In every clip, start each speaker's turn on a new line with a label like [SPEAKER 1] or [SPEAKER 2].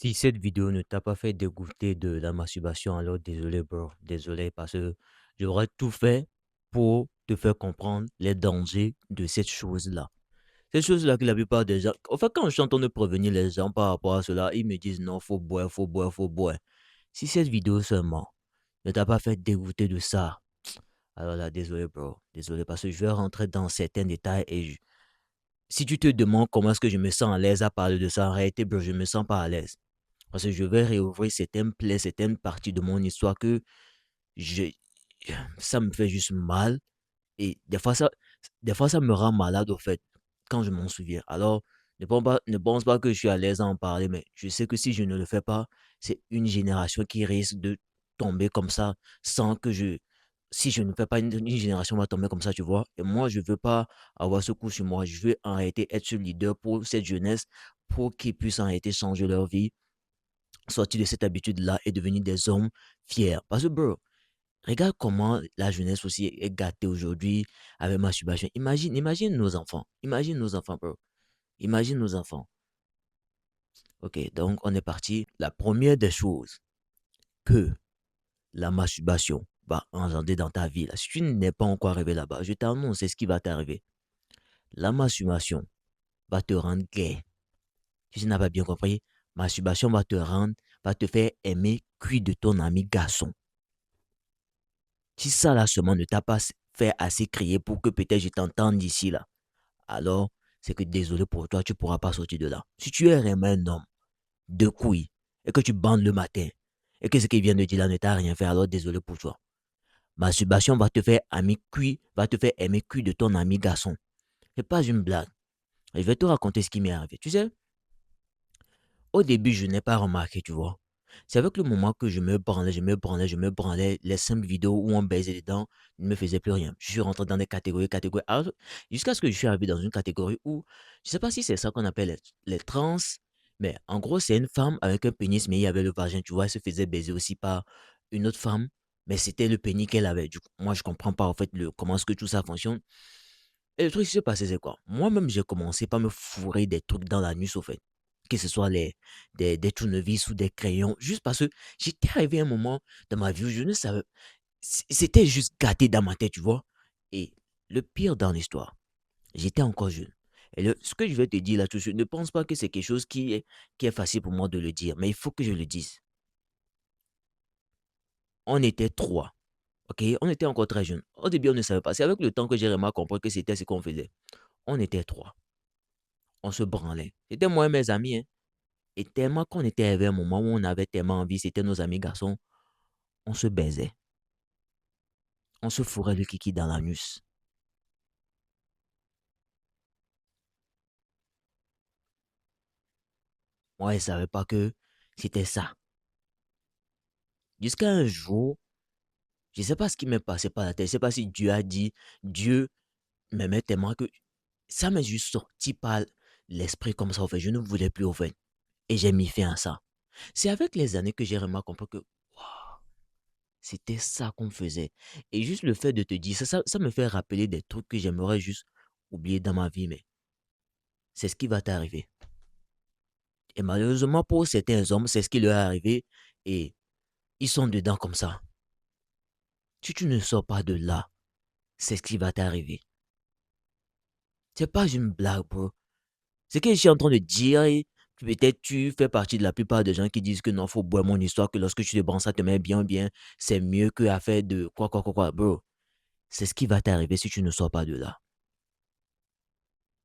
[SPEAKER 1] Si cette vidéo ne t'a pas fait dégoûter de la masturbation, alors désolé, bro. Désolé, parce que j'aurais tout fait pour te faire comprendre les dangers de cette chose-là. Cette chose-là que la plupart des gens. En fait, quand je suis en train de prévenir les gens par rapport à cela, ils me disent non, faut boire, faut boire, faut boire. Si cette vidéo seulement ne t'a pas fait dégoûter de ça, alors là, désolé, bro. Désolé, parce que je vais rentrer dans certains détails et si tu te demandes comment est-ce que je me sens à l'aise à parler de ça, en réalité, bro, je ne me sens pas à l'aise. Parce que je vais réouvrir certaines plaies, certaines parties de mon histoire que je, ça me fait juste mal. Et des fois, ça me rend malade, au fait, quand je m'en souviens. Alors, ne pense pas que je suis à l'aise à en parler, mais je sais que si je ne le fais pas, c'est une génération qui risque de tomber comme ça sans que je. Si je ne fais pas, une génération va tomber comme ça, tu vois. Et moi, je ne veux pas avoir ce coup sur moi. Je veux en réalité être ce leader pour cette jeunesse, pour qu'ils puissent en réalité changer leur vie, sortir de cette habitude-là et devenir des hommes fiers. Parce que, bro, regarde comment la jeunesse aussi est gâtée aujourd'hui avec masturbation. Imagine nos enfants. Imagine nos enfants, bro. Imagine nos enfants. Ok, donc on est parti. La première des choses que la masturbation va engendrer dans ta vie, là, si tu n'es pas encore arrivé là-bas, je t'annonce, c'est ce qui va t'arriver. La masturbation va te rendre gay. Si tu n'as pas bien compris, masturbation va te faire aimer cuit de ton ami garçon. Si ça là seulement ne t'a pas fait assez crier pour que peut-être je t'entende d'ici là, alors c'est que désolé pour toi, tu ne pourras pas sortir de là. Si tu es vraiment un homme de couilles et que tu bandes le matin et que ce qu'il vient de dire là ne t'a rien fait, alors désolé pour toi. Masturbation va te faire ami cuit, va te faire aimer cuit de ton ami garçon. C'est pas une blague. Et je vais te raconter ce qui m'est arrivé. Tu sais, au début, je n'ai pas remarqué, tu vois. C'est avec le moment que je me branlais, les 5 vidéos où on baisait dedans ne me faisaient plus rien. Je suis rentré dans des catégories. Alors, jusqu'à ce que je suis arrivé dans une catégorie où, je ne sais pas si c'est ça qu'on appelle les trans, mais en gros, c'est une femme avec un pénis, mais il y avait le vagin, tu vois, elle se faisait baiser aussi par une autre femme, mais c'était le pénis qu'elle avait. Du coup, moi, je comprends pas, en fait, comment est-ce que tout ça fonctionne. Et le truc qui s'est passé, c'est quoi? Moi-même, j'ai commencé par me fourrer des trucs dans la nuit, au fait. Que ce soit des tournevis ou des crayons. Juste parce que j'étais arrivé à un moment dans ma vie où je ne savais. C'était juste gâté dans ma tête, tu vois. Et le pire dans l'histoire, j'étais encore jeune. Et ce que je vais te dire là tout de suite, ne pense pas que c'est quelque chose qui est facile pour moi de le dire, mais il faut que je le dise. On était trois, ok? On était encore très jeunes. Au début, on ne savait pas. C'est avec le temps que j'ai vraiment compris que c'était ce qu'on faisait. On était trois. On se branlait. C'était moi et mes amis, hein. Et tellement qu'on était arrivé à un moment où on avait tellement envie, c'était nos amis garçons, on se baisait. On se fourrait le kiki dans l'anus. Moi, je ne savais pas que c'était ça. Jusqu'à un jour, je ne sais pas ce qui m'est passé par la tête. Je ne sais pas si Dieu a dit, Dieu m'aimait tellement que ça m'est juste sorti par l'esprit comme ça, au fait. Je ne voulais plus, au fait. Et j'ai mis fin à ça. C'est avec les années que j'ai vraiment compris que waouh, c'était ça qu'on faisait. Et juste le fait de te dire ça me fait rappeler des trucs que j'aimerais juste oublier dans ma vie, mais c'est ce qui va t'arriver. Et malheureusement pour certains hommes, c'est ce qui leur est arrivé et ils sont dedans comme ça. Si tu ne sors pas de là, c'est ce qui va t'arriver. C'est pas une blague, bro. Ce que je suis en train de dire, et peut-être tu fais partie de la plupart des gens qui disent que non, faut boire mon histoire, que lorsque tu te branles, ça te met bien, bien, c'est mieux que à faire de quoi, bro. C'est ce qui va t'arriver si tu ne sors pas de là.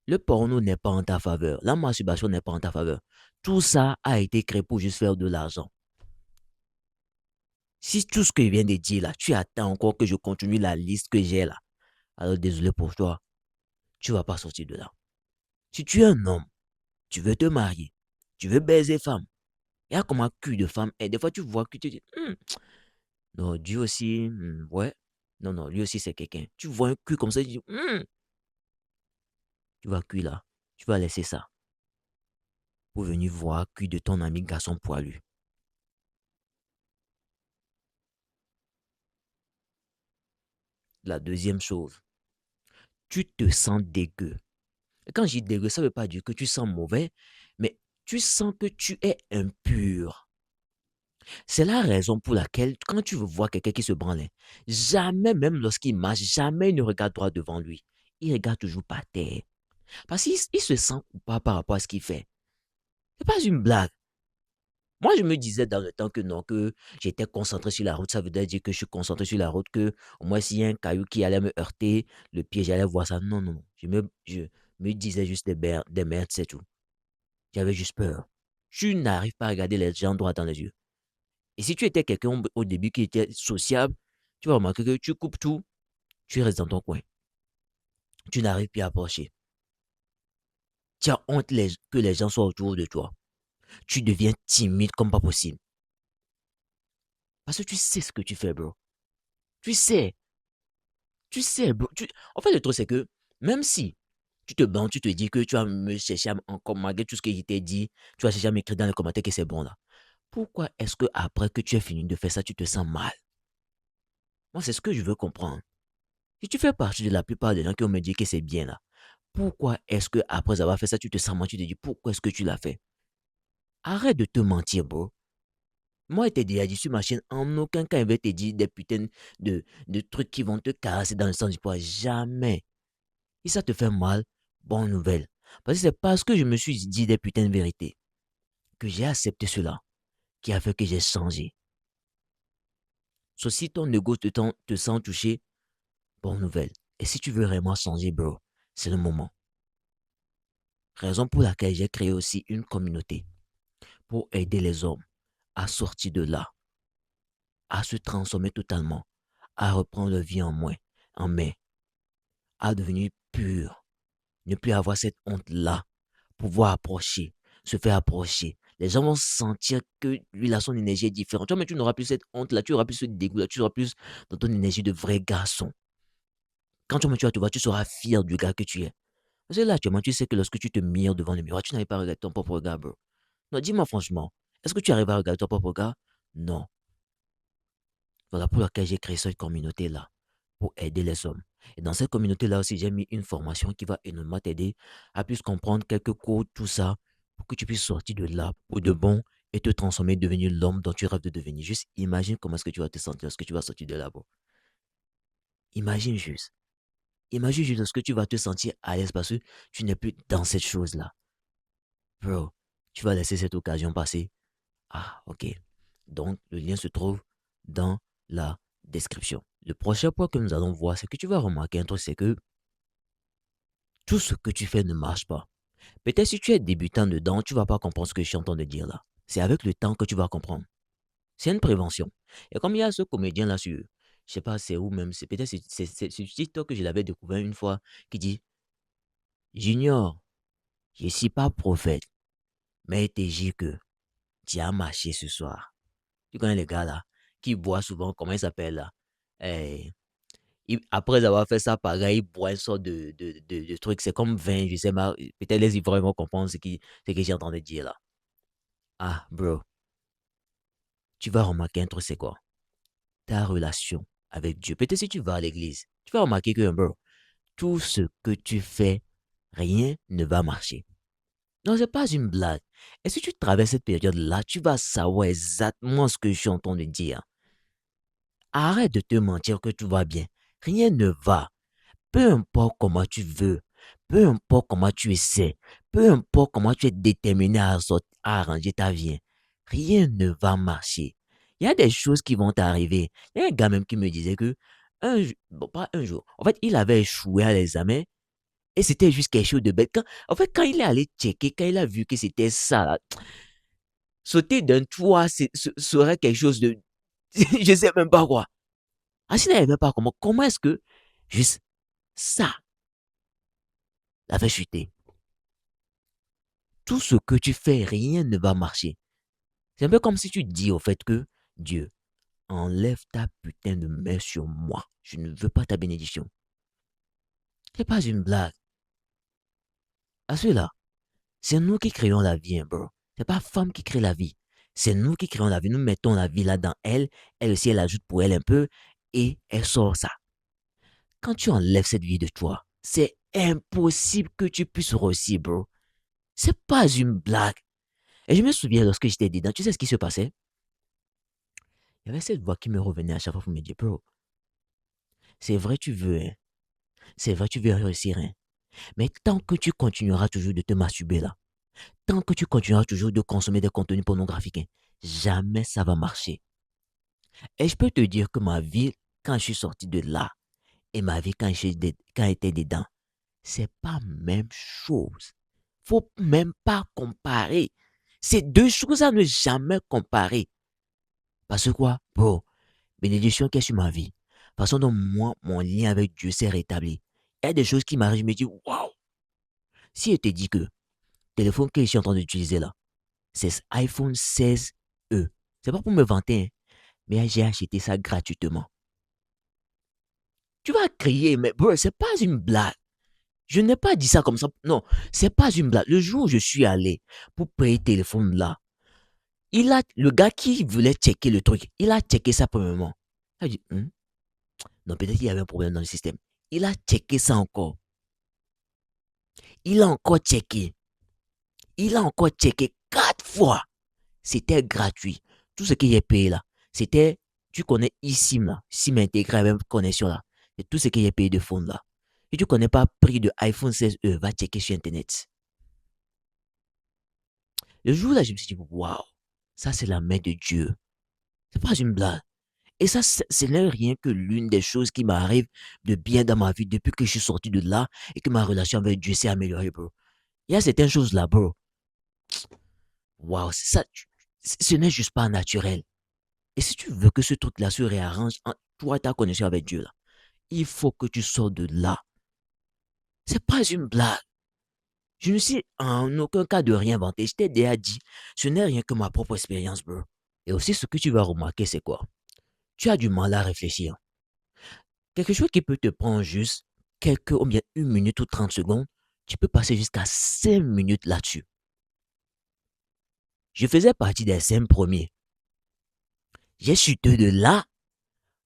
[SPEAKER 1] Le porno n'est pas en ta faveur. La masturbation n'est pas en ta faveur. Tout ça a été créé pour juste faire de l'argent. Si tout ce que je viens de dire là, tu attends encore que je continue la liste que j'ai là, alors désolé pour toi, tu vas pas sortir de là. Si tu es un homme, tu veux te marier, tu veux baiser femme, il y a comme un cul de femme, et des fois tu vois que tu dis, non, Dieu aussi, ouais, non, non, lui aussi c'est quelqu'un. Tu vois un cul comme ça, tu dis, tu vas cuire là, tu vas laisser ça pour venir voir cul de ton ami garçon poilu. La deuxième chose, tu te sens dégueu. Et quand je dis dégueu, ça ne veut pas dire que tu sens mauvais, mais Tu sens que tu es impur. C'est la raison pour laquelle, quand tu veux voir quelqu'un qui se branle, jamais, même lorsqu'il marche, jamais il ne regarde droit devant lui. Il regarde toujours par terre. Parce qu'il se sent coupable par rapport à ce qu'il fait. C'est pas une blague. Moi, je me disais dans le temps que non, que j'étais concentré sur la route. Ça veut dire que je suis concentré sur la route, que au moins s'il y a un caillou qui allait me heurter, le pied, j'allais voir ça. Non, non, non. Je me disais juste des merdes, c'est tout. J'avais juste peur. Tu n'arrives pas à regarder les gens droit dans les yeux. Et si tu étais quelqu'un au début qui était sociable, tu vas remarquer que tu coupes tout, tu restes dans ton coin. Tu n'arrives plus à approcher. Tu as honte que les gens soient autour de toi. Tu deviens timide comme pas possible. Parce que tu sais ce que tu fais, bro. Tu sais. Tu sais, bro. En fait, le truc, c'est que même si tu te bandes, tu te dis que tu vas me chercher encore, malgré tout ce que je t'ai dit, tu vas chercher à m'écrire dans les commentaires que c'est bon là. Pourquoi est-ce que après que tu aies fini de faire ça, tu te sens mal? Moi, c'est ce que je veux comprendre. Si tu fais partie de la plupart des gens qui vont me dire que c'est bien là, pourquoi est-ce que après avoir fait ça, tu te sens mal, tu te dis pourquoi est-ce que tu l'as fait? Arrête de te mentir, bro. Moi, je t'ai déjà dit sur ma chaîne, en aucun cas, je vais te dire des putains de trucs qui vont te casser dans le sens du poids. Jamais. Si ça te fait mal, bonne nouvelle. Parce que c'est parce que je me suis dit des putains de vérités que j'ai accepté cela qui a fait que j'ai changé. So, si ton ego te sent touché, bonne nouvelle. Et si tu veux vraiment changer, bro, c'est le moment. Raison pour laquelle j'ai créé aussi une communauté pour aider les hommes à sortir de là, à se transformer totalement, à reprendre leur vie en main, à devenir pur, ne plus avoir cette honte-là, pouvoir approcher, se faire approcher. Les gens vont sentir que lui, là, son énergie est différente. Toi, mais tu n'auras plus cette honte-là, tu n'auras plus ce dégoût-là, tu seras plus dans ton énergie de vrai garçon. Quand tu vas te voir, tu seras fier du gars que tu es. Parce que là, actuellement, tu sais que lorsque tu te mires devant le miroir, tu n'arrives pas à regarder ton propre regard, bro. Non, dis-moi franchement, est-ce que tu arrives à regarder ton propre regard? Non. Voilà pour laquelle j'ai créé cette communauté-là, pour aider les hommes. Et dans cette communauté-là aussi, j'ai mis une formation qui va énormément t'aider à plus comprendre quelques codes, tout ça, pour que tu puisses sortir de là pour de bon et te transformer, devenir l'homme dont tu rêves de devenir. Juste imagine comment est-ce que tu vas te sentir lorsque tu vas sortir de là, bro. Imagine juste. Imagine juste lorsque tu vas te sentir à l'aise parce que tu n'es plus dans cette chose-là. Bro, tu vas laisser cette occasion passer. Ah, ok. Donc, le lien se trouve dans la description. Le prochain point que nous allons voir, c'est que tu vas remarquer un truc, c'est que tout ce que tu fais ne marche pas. Peut-être si tu es débutant dedans, tu vas pas comprendre ce que je suis en train de dire là. C'est avec le temps que tu vas comprendre. C'est une prévention. Et comme il y a ce comédien là sur, je sais pas c'est où même, c'est peut-être c'est sur TikTok que je l'avais découvert une fois, qui dit, Junior, je suis pas prophète, mais il te dit que tu as marché ce soir. Tu connais les gars là, qui boivent souvent, comment ils s'appellent là? Eh, après avoir fait ça, pareil, ils boivent une sorte de truc. C'est comme vin, je sais pas. Peut-être les Ivoiriens vont comprendre ce que j'ai en train de dire là. Ah, bro, tu vas remarquer un truc, c'est quoi? Ta relation avec Dieu. Peut-être si tu vas à l'église, tu vas remarquer que, bro, tout ce que tu fais, rien ne va marcher. Non, c'est pas une blague. Et si tu traverses cette période-là, tu vas savoir exactement ce que je suis en train de dire. Arrête de te mentir que tout va bien. Rien ne va. Peu importe comment tu veux, peu importe comment tu essaies, peu importe comment tu es déterminé à arranger ta vie, rien ne va marcher. Il y a des choses qui vont t'arriver. Il y a un gars même qui me disait que, bon, pas un jour, en fait, il avait échoué à l'examen et c'était juste quelque chose de bête. En fait, quand il est allé checker, quand il a vu que c'était ça, là, sauter d'un toit serait quelque chose de... je sais même pas quoi. Ah, s'il n'avait même pas comment est-ce que juste ça l'a fait chuter? Tout ce que tu fais, rien ne va marcher. C'est un peu comme si tu dis au fait que Dieu, enlève ta putain de main sur moi. Je ne veux pas ta bénédiction. C'est pas une blague. À cela, c'est nous qui créons la vie, hein, bro. C'est pas femme qui crée la vie. C'est nous qui créons la vie. Nous mettons la vie là dans elle. Elle aussi, elle ajoute pour elle un peu et elle sort ça. Quand tu enlèves cette vie de toi, c'est impossible que tu puisses réussir, bro. C'est pas une blague. Et je me souviens, lorsque j'étais dedans, tu sais ce qui se passait? Il y avait cette voix qui me revenait à chaque fois pour me dire, bro, c'est vrai, tu veux, hein. C'est vrai, tu veux réussir, hein. Mais tant que tu continueras toujours de te masturber là, tant que tu continueras toujours de consommer des contenus pornographiques, hein, jamais ça va marcher. Et je peux te dire que ma vie, quand je suis sorti de là, et ma vie quand j'étais dedans, c'est pas même chose. Faut même pas comparer. C'est deux choses à ne jamais comparer. Parce que quoi? Bro, bénédiction qui est sur ma vie. Façon dont moi, mon lien avec Dieu s'est rétabli. Il y a des choses qui m'arrivent, je me dis, waouh! Si je te dis que le téléphone que je suis en train d'utiliser là, c'est ce iPhone 16e. C'est pas pour me vanter, hein, mais j'ai acheté ça gratuitement. Tu vas crier, mais bro, c'est pas une blague. Je n'ai pas dit ça comme ça. Non, c'est pas une blague. Le jour où je suis allé pour payer le téléphone là, le gars qui voulait checker le truc, il a checké ça premièrement. Il a dit, non, peut-être qu'il y avait un problème dans le système. Il a checké ça encore. Il a encore checké. Il a encore checké 4 fois. C'était gratuit. Tout ce qu'il a payé là, c'était, tu connais eSIM là, SIM intégré avec connexion là. C'est tout ce qu'il a payé de fond là. Si tu connais pas prix de iPhone 16e, va checker sur Internet. Le jour là, je me suis dit, waouh, ça c'est la main de Dieu. C'est pas une blague. Et ça, ce n'est rien que l'une des choses qui m'arrive de bien dans ma vie depuis que je suis sorti de là et que ma relation avec Dieu s'est améliorée, bro. Il y a certaines choses là, bro. Waouh, c'est ça. Ce n'est juste pas naturel. Et si tu veux que ce truc-là se réarrange en toi et ta connexion avec Dieu, là, il faut que tu sors de là. C'est pas une blague. Je ne suis en aucun cas de réinventer. Je t'ai déjà dit, ce n'est rien que ma propre expérience, bro. Et aussi, ce que tu vas remarquer, c'est quoi? Tu as du mal à réfléchir. Quelque chose qui peut te prendre juste ou bien 1 minute ou 30 secondes, tu peux passer jusqu'à 5 minutes là-dessus. Je faisais partie des 5 premiers. J'ai chuté de là.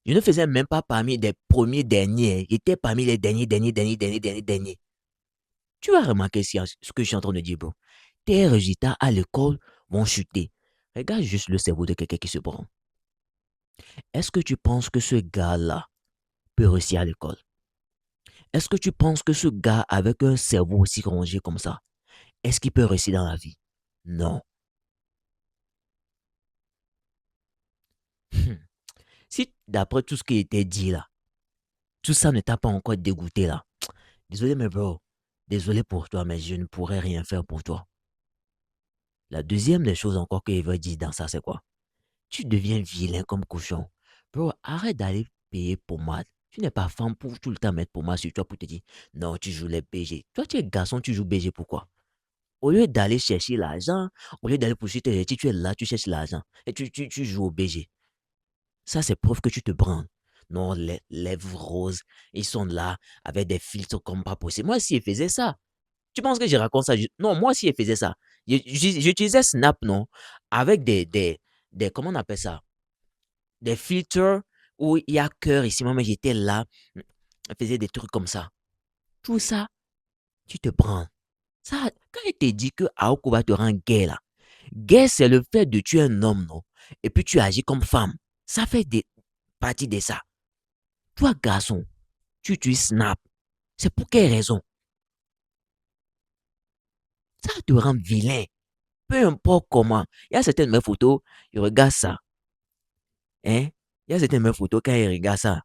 [SPEAKER 1] Je ne faisais même pas parmi des premiers derniers. J'étais parmi les derniers. Tu vas remarquer ce que je suis en train de dire, bro. Tes résultats à l'école vont chuter. Regarde juste le cerveau de quelqu'un qui se prend. Est-ce que tu penses que ce gars-là peut réussir à l'école? Est-ce que tu penses que ce gars avec un cerveau aussi rongé comme ça, est-ce qu'il peut réussir dans la vie? Non. Si d'après tout ce qui était dit là, tout ça ne t'a pas encore dégoûté là, désolé mais bro, désolé pour toi, mais je ne pourrais rien faire pour toi. La deuxième des choses encore que je veux dire dans ça, c'est quoi? Tu deviens vilain comme cochon. Bro, arrête d'aller payer pommade. Tu n'es pas femme pour tout le temps mettre pommade sur toi pour te dire, non, tu joues les BG. Toi, tu es garçon, tu joues BG, pourquoi? Au lieu d'aller chercher l'argent, au lieu d'aller poursuivre tes études, tu es là, tu cherches l'argent. Et tu joues au BG. Ça, c'est preuve que tu te branles. Non, les lèvres roses, ils sont là avec des filtres comme pas possible. Moi, si je faisais ça, tu penses que je raconte ça? Non, moi, si je faisais ça, j'utilisais Snap, non, avec comment on appelle ça? Des filtres où il y a cœur ici. Moi, j'étais là, je faisais des trucs comme ça. Tout ça, tu te branles. Ça, quand il te dit que Aoko va te rendre gay, là, gay, c'est le fait de tuer un homme, non? Et puis tu agis comme femme. Ça fait partie de ça. Toi, garçon, tu utilises Snap. C'est pour quelle raison? Ça te rend vilain. Peu importe comment. Il y a certaines de mes photos, je regarde ça. Hein? Il y a certaines de mes photos, quand je regarde ça,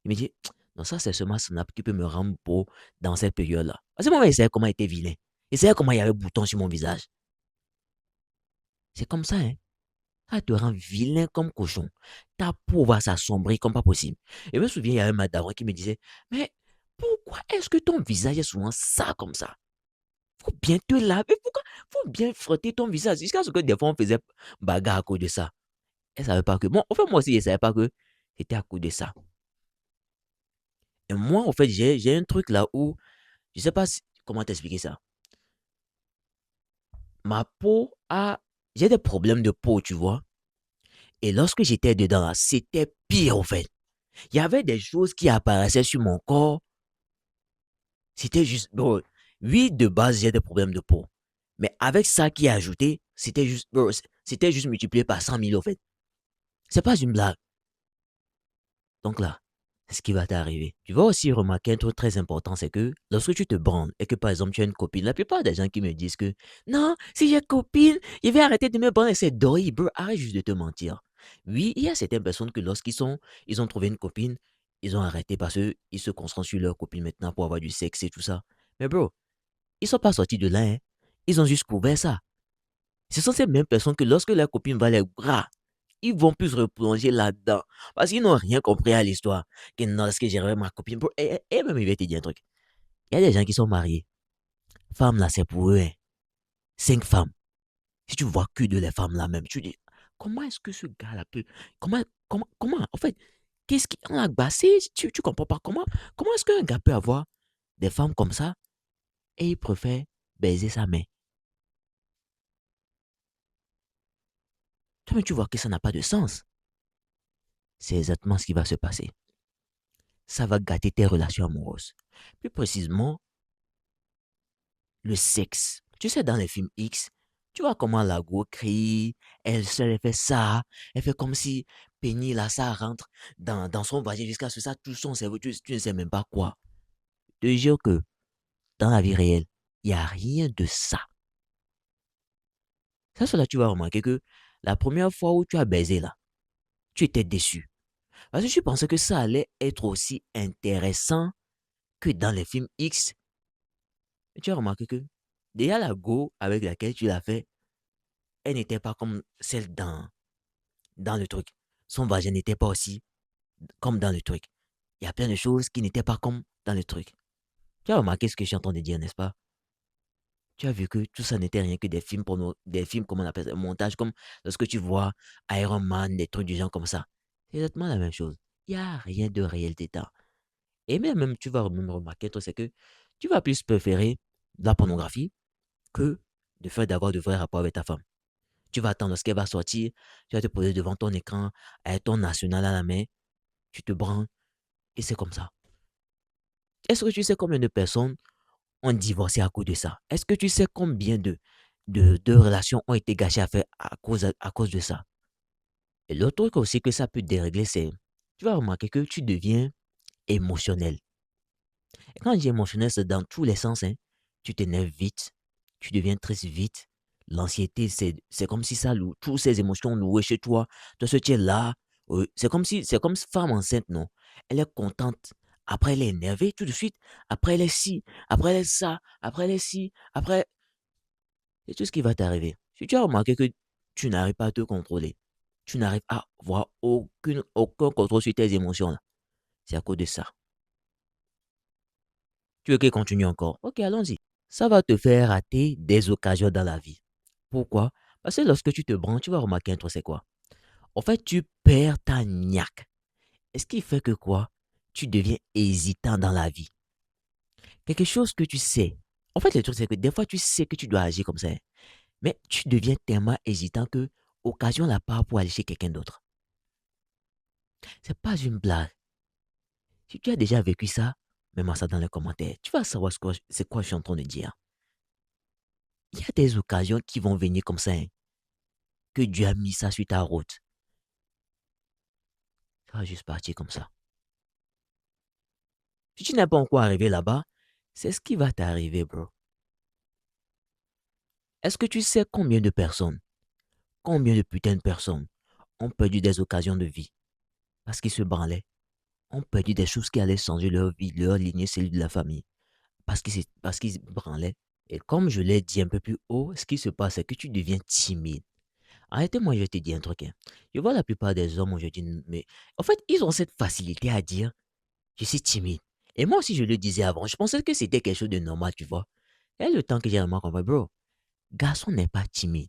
[SPEAKER 1] il me dit, non, ça, c'est seulement Snap qui peut me rendre beau dans cette période-là. Parce que moi, il savait comment il était vilain. Il savait comment il y avait un bouton sur mon visage. C'est comme ça, hein? Ça te rend vilain comme cochon. Ta peau va s'assombrir comme pas possible. Et je me souviens, il y avait un madame qui me disait, mais pourquoi est-ce que ton visage est souvent ça comme ça? Faut bien te laver. Pourquoi? Faut bien frotter ton visage. Jusqu'à ce que des fois, on faisait bagarre à cause de ça. Elle savait pas que. Bon, en fait, moi aussi, je savais pas que c'était à cause de ça. Et moi, en fait, j'ai un truc là où, je sais pas comment t'expliquer ça. Ma peau a. J'ai des problèmes de peau, tu vois. Et lorsque j'étais dedans, c'était pire, en fait. Il y avait des choses qui apparaissaient sur mon corps. C'était juste. Bon, oui, de base, j'ai des problèmes de peau. Mais avec ça qui est ajouté, c'était juste multiplié par 100 000 au fait. C'est pas une blague. Donc là, c'est ce qui va t'arriver. Tu vas aussi remarquer un truc très important, c'est que lorsque tu te branles et que par exemple tu as une copine, la plupart des gens qui me disent que non, si j'ai une copine, je vais arrêter de me branler. C'est d'horrible, bro. Arrête juste de te mentir. Oui, il y a certaines personnes que ils ont trouvé une copine, ils ont arrêté parce qu'ils se concentrent sur leur copine maintenant pour avoir du sexe et tout ça. Mais bro, ils sont pas sortis de là, hein. Ils ont juste couvert ça. Ce sont ces mêmes personnes que lorsque leur copine va les bras, ils vont plus se replonger là-dedans. Parce qu'ils n'ont rien compris à l'histoire. Que non, est-ce que j'irai ma copine pour... Et même, il va te dire un truc. Il y a des gens qui sont mariés. Femmes là, c'est pour eux. Hein. 5 femmes. Si tu vois que de les femmes là même, tu dis, comment est-ce que ce gars-là peut. Comment en fait, qu'est-ce qui. On a bassé, tu comprends pas comment est-ce qu'un gars peut avoir des femmes comme ça et il préfère baiser sa main. Toi, mais tu vois que ça n'a pas de sens. C'est exactement ce qui va se passer. Ça va gâter tes relations amoureuses. Plus précisément, le sexe. Tu sais, dans les films X, tu vois comment la go crie, elle seule, elle fait ça, elle fait comme si Penny, là, ça rentre dans son vagin jusqu'à ce que ça touche son cerveau, tu ne sais même pas quoi. Je te jure que dans la vie réelle, il n'y a rien de ça. Ça, cela, tu vas remarquer que la première fois où tu as baisé, là, tu étais déçu. Parce que tu pensais que ça allait être aussi intéressant que dans les films X. Et tu as remarqué que déjà la go avec laquelle tu l'as fait, elle n'était pas comme celle dans le truc. Son vagin n'était pas aussi comme dans le truc. Il y a plein de choses qui n'étaient pas comme dans le truc. Tu as remarqué ce que je suis en train de dire, n'est-ce pas? Tu as vu que tout ça n'était rien que des films, des films, comment on appelle ça, un montage, comme lorsque tu vois Iron Man, des trucs du genre comme ça. C'est exactement la même chose. Il n'y a rien de réel dedans. Et même, tu vas même remarquer, toi, c'est que tu vas plus préférer la pornographie que de faire d'avoir de vrais rapports avec ta femme. Tu vas attendre lorsqu'elle va sortir, tu vas te poser devant ton écran avec ton national à la main, tu te branles et c'est comme ça. Est-ce que tu sais combien de personnes ont divorcé à cause de ça? Est-ce que tu sais combien de relations ont été gâchées à cause de ça? Et l'autre truc aussi que ça peut dérégler, c'est, tu vas remarquer que tu deviens émotionnel. Et quand je dis émotionnel, c'est dans tous les sens. Hein. Tu t'énerves vite, tu deviens triste vite. L'anxiété, c'est comme si ça loue, toutes ces émotions louées chez toi. Toi, ce tu es là, c'est comme femme enceinte, non? Elle est contente. Après, elle est énervée tout de suite. Après, elle est ci. Après, elle est ça. Après, elle est ci. Après, c'est tout ce qui va t'arriver. Si tu as remarqué que tu n'arrives pas à te contrôler, tu n'arrives à avoir aucun contrôle sur tes émotions, là. C'est à cause de ça. Tu veux qu'elle continue encore? Ok, allons-y. Ça va te faire rater des occasions dans la vie. Pourquoi? Parce que lorsque tu te branles, tu vas remarquer un truc, c'est quoi? En fait, tu perds ta niaque. Et ce qui fait que quoi? Tu deviens hésitant dans la vie. Quelque chose que tu sais. En fait, le truc, c'est que des fois, tu sais que tu dois agir comme ça. Hein. Mais tu deviens tellement hésitant que occasion la part pour aller chez quelqu'un d'autre. C'est pas une blague. Si tu as déjà vécu ça, mets-moi ça dans les commentaires. Tu vas savoir c'est quoi je suis en train de dire. Il y a des occasions qui vont venir comme ça. Hein, que Dieu a mis ça sur ta route. Ça va juste partir comme ça. Si tu n'es pas encore arrivé là-bas, c'est ce qui va t'arriver, bro. Est-ce que tu sais combien de putains de personnes ont perdu des occasions de vie parce qu'ils se branlaient, ont perdu des choses qui allaient changer leur vie, leur lignée, celle de la famille, parce qu'ils se branlaient. Et comme je l'ai dit un peu plus haut, ce qui se passe, c'est que tu deviens timide. Arrêtez-moi, je vais te dire un truc. Hein. Je vois la plupart des hommes aujourd'hui, mais en fait, ils ont cette facilité à dire je suis timide. Et moi aussi, je le disais avant, je pensais que c'était quelque chose de normal, tu vois. Et le temps que j'ai vraiment compris, bro, garçon n'est pas timide.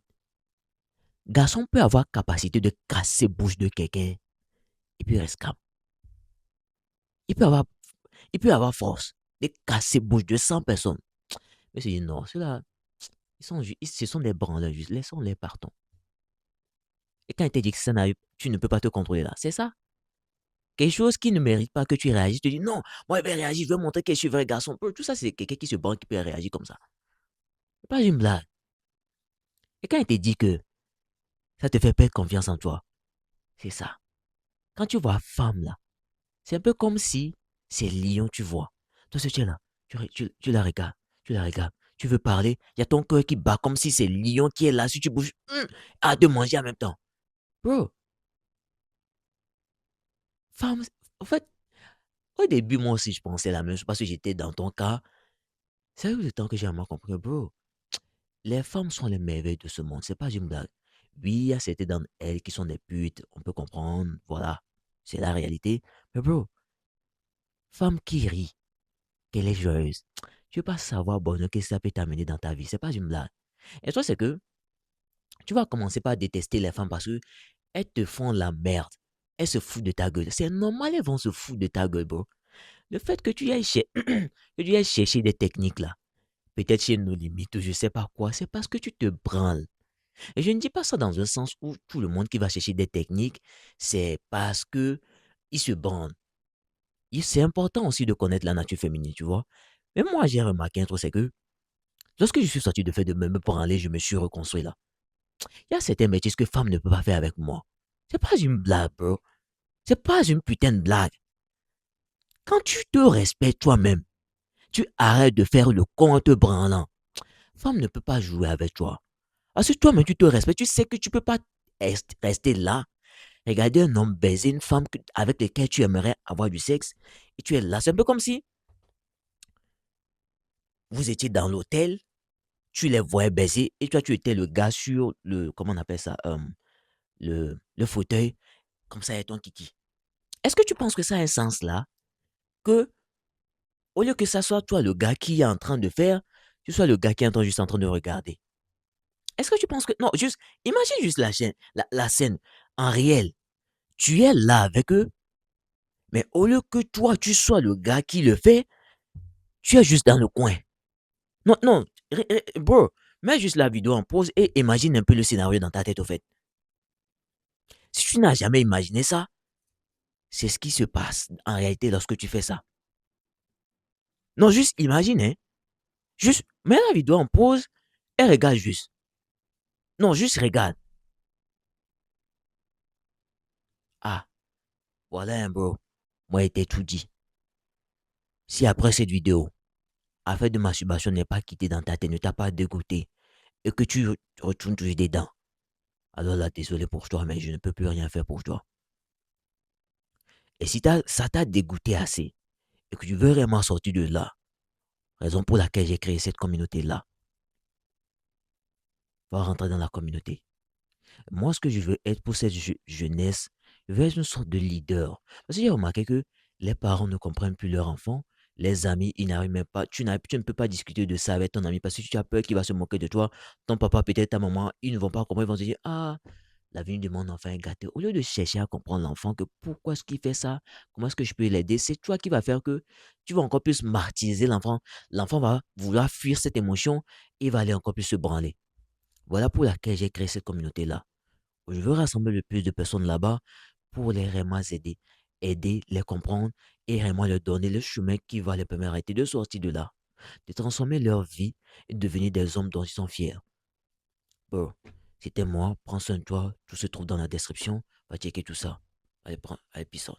[SPEAKER 1] Garçon peut avoir capacité de casser bouche de quelqu'un et puis reste calme. Il peut avoir, il peut avoir force de casser bouche de 100 personnes. Mais c'est non, ceux-là, ce sont des branleurs juste. Laissons-les partons. Et quand il te dit que ça n'arrive, tu ne peux pas te contrôler là, c'est ça. Quelque chose qui ne mérite pas que tu réagisses, tu te dis non, moi je vais réagir, je vais montrer que je suis vrai garçon. Tout ça, c'est quelqu'un qui se branle qui peut réagir comme ça. C'est pas une blague. Et quand il te dit que ça te fait perdre confiance en toi, c'est ça. Quand tu vois femme là, c'est un peu comme si c'est lion, tu vois. Toi, tu es là, tu la regardes, tu la regardes, tu veux parler, il y a ton cœur qui bat comme si c'est lion qui est là, si tu bouges, à de manger en même temps. Bro, femme, en fait, au début, moi aussi, je pensais la même chose parce que j'étais dans ton cas. C'est avec le temps que j'ai vraiment compris que, bro, les femmes sont les merveilles de ce monde. C'est pas une blague. Oui, il y a certaines d'entre elles qui sont des putes. On peut comprendre. Voilà. C'est la réalité. Mais bro, femme qui rit, qu'elle est joyeuse. Tu veux pas savoir, bonheur, qu'est-ce que ça peut t'amener dans ta vie. C'est pas une blague. Et toi, c'est que tu vas commencer par détester les femmes parce que elles te font la merde. Elles se foutent de ta gueule. C'est normal, elles vont se foutre de ta gueule, bro. Le fait que tu ailles, que tu ailles chercher des techniques là, peut-être chez nos limites ou je sais pas quoi, c'est parce que tu te branles. Et je ne dis pas ça dans un sens où tout le monde qui va chercher des techniques, c'est parce que il se branle. C'est important aussi de connaître la nature féminine, tu vois. Mais moi, j'ai remarqué un truc, c'est que lorsque je suis sorti de fait de me branler, je me suis reconstruit là. Il y a certains métiers que femme ne peut pas faire avec moi. C'est pas une blague, bro. C'est pas une putain de blague. Quand tu te respectes toi-même, tu arrêtes de faire le con en te branlant. Femme ne peut pas jouer avec toi. Parce que toi-même, tu te respectes, tu sais que tu peux pas rester là. Regarder un homme baiser une femme avec laquelle tu aimerais avoir du sexe et tu es là. C'est un peu comme si vous étiez dans l'hôtel, tu les voyais baiser et toi, tu étais le gars sur le, comment on appelle ça, le fauteuil, comme ça, et ton kiki. Est-ce que tu penses que ça a un sens là? Que au lieu que ça soit toi le gars qui est en train de faire, tu sois le gars qui est juste en train de regarder. Est-ce que tu penses que. Non, juste, imagine juste la scène en réel. Tu es là avec eux, mais au lieu que toi, tu sois le gars qui le fait, tu es juste dans le coin. Non, non, bro, mets juste la vidéo en pause et imagine un peu le scénario dans ta tête, au fait. Si tu n'as jamais imaginé ça, c'est ce qui se passe en réalité lorsque tu fais ça. Non, juste imagine, hein. Juste mets la vidéo en pause et regarde juste. Non, juste regarde. Ah, voilà un bro. Moi, était tout dit. Si après cette vidéo, affaire de masturbation n'est pas quitté dans ta tête, ne t'a pas dégoûté, et que tu retournes toujours dedans, alors là, désolé pour toi, mais je ne peux plus rien faire pour toi. Et si ça t'a dégoûté assez, et que tu veux vraiment sortir de là, raison pour laquelle j'ai créé cette communauté-là, va rentrer dans la communauté. Moi, ce que je veux être pour cette jeunesse, je veux être une sorte de leader. Parce que j'ai remarqué que les parents ne comprennent plus leurs enfants, les amis, ils n'arrivent même pas, tu ne peux pas discuter de ça avec ton ami parce que tu as peur qu'il va se moquer de toi. Ton papa, peut-être ta maman, ils ne vont pas comprendre, ils vont se dire, ah, la vie de mon enfant est gâtée. Au lieu de chercher à comprendre l'enfant, que pourquoi est-ce qu'il fait ça, comment est-ce que je peux l'aider, c'est toi qui vas faire que tu vas encore plus martyriser l'enfant. L'enfant va vouloir fuir cette émotion et va aller encore plus se branler. Voilà pour laquelle j'ai créé cette communauté-là. Je veux rassembler le plus de personnes là-bas pour les vraiment aider. Aider, les comprendre et vraiment leur donner le chemin qui va les permettre de sortir de là, de transformer leur vie et de devenir des hommes dont ils sont fiers. Bon, c'était moi. Prends soin de toi. Tout se trouve dans la description. Va checker tout ça. Allez, allez, peace out.